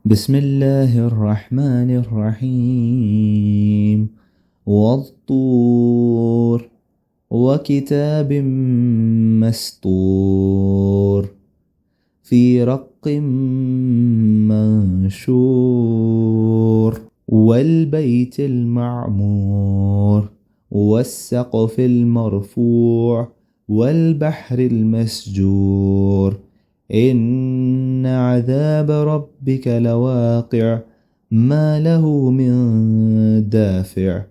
بسم الله الرحمن الرحيم والطور وكتاب مسطور في رق منشور والبيت المعمور والسقف المرفوع والبحر المسجور إن عذاب ربك لواقع ما له من دافع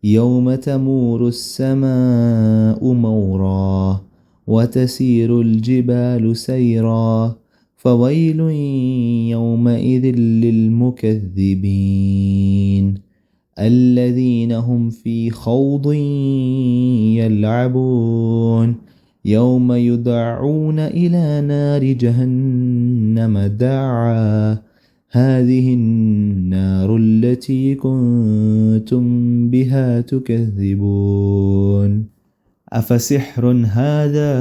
يوم تمور السماء مورا وتسير الجبال سيرا فويل يومئذ للمكذبين الذين هم في خوض يلعبون يوم يدعون إلى نار جهنم دعا هذه النار التي كنتم بها تكذبون أفسحر هذا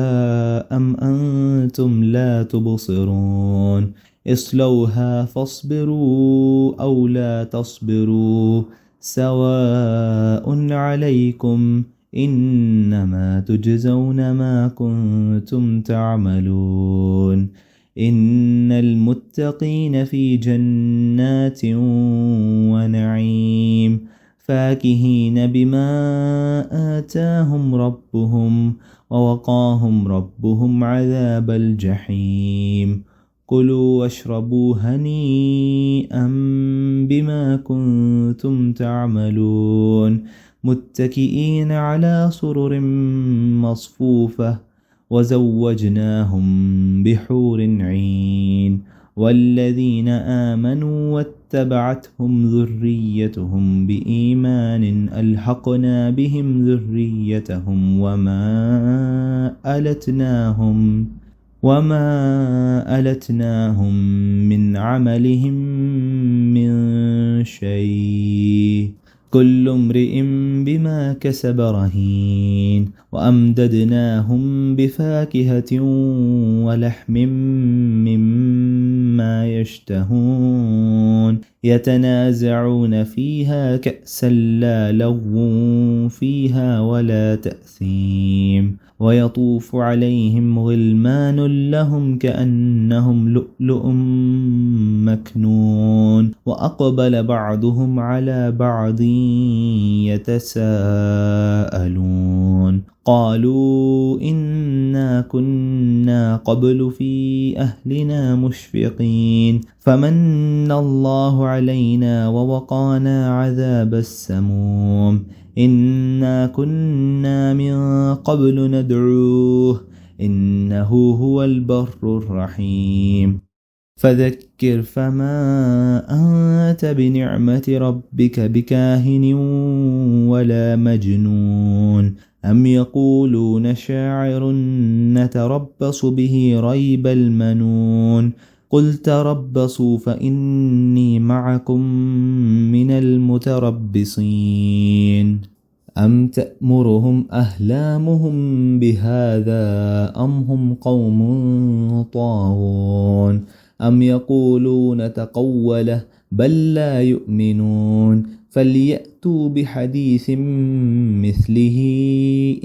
أم أنتم لا تبصرون اصلوها فاصبروا أو لا تصبروا سواء عليكم إنما تجزون ما كنتم تعملون إن المتقين في جنات ونعيم فاكهين بما آتاهم ربهم ووقاهم ربهم عذاب الجحيم كلوا واشربوا هنيئا بما كنتم تعملون متكئين على سرر مصفوفة وزوجناهم بحور عين والذين آمنوا واتبعتهم ذريتهم بإيمان ألحقنا بهم ذريتهم وما ألتناهم من عملهم من شيء كل امرئ بما كسب رهين وأمددناهم بفاكهة ولحم مما يشتهون يتنازعون فيها كأسا لا لغو فيها ولا تأثيم ويطوف عليهم غلمان لهم كأنهم لؤلؤ مكنون وأقبل بعضهم على بعض يتساءلون قالوا إنا كنا قبل في أهلنا مشفقين فمن الله علينا ووقانا عذاب السموم إنا كنا من قبل ندعوه إنه هو البر الرحيم فذكر فما أنت بنعمة ربك بكاهن ولا مجنون أم يقولون شاعر نتربص به ريب المنون قل تربصوا فإني معكم من المتربصين أم تأمرهم أحلامهم بهذا أم هم قوم طاغون أم يقولون تقوله بل لا يؤمنون فليأتوا بحديث مثله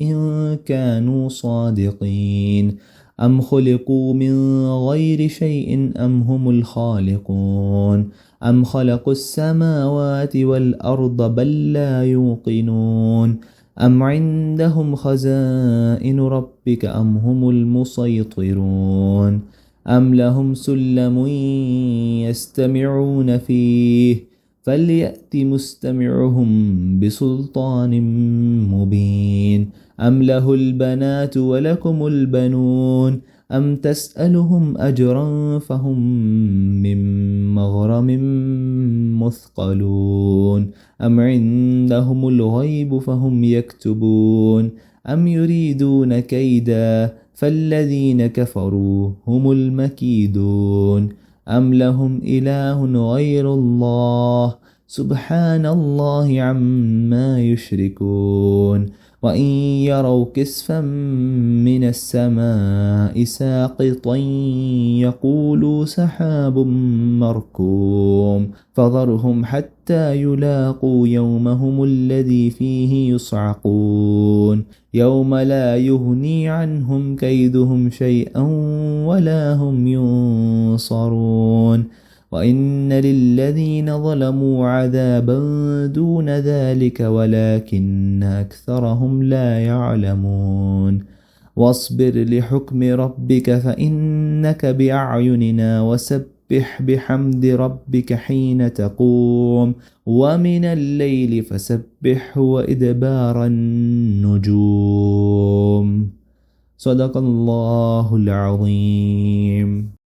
إن كانوا صادقين أم خلقوا من غير شيء أم هم الخالقون أم خلقوا السماوات والأرض بل لا يوقنون أم عندهم خزائن ربك أم هم المسيطرون أم لهم سلم يستمعون فيه فليأت مستمعهم بسلطان مبين أم له البنات ولكم البنون أم تسألهم أجرا فهم من مغرم مثقلون أم عندهم الغيب فهم يكتبون أم يريدون كيدا فالذين كفروا هم المكيدون أم لهم إله غير الله سبحان الله عما يشركون وإن يروا كسفا من السماء ساقطا يقولوا سحاب مركوم فذرهم حتى يلاقوا يومهم الذي فيه يصعقون يوم لا يغني عنهم كيدهم شيئا ولا هم ينصرون وإن للذين ظلموا عذابا دون ذلك ولكن أكثرهم لا يعلمون واصبر لحكم ربك فإنك بأعيننا وسبح بحمد ربك حين تقوم ومن الليل فسبحه وإدبار النجوم صدق الله العظيم.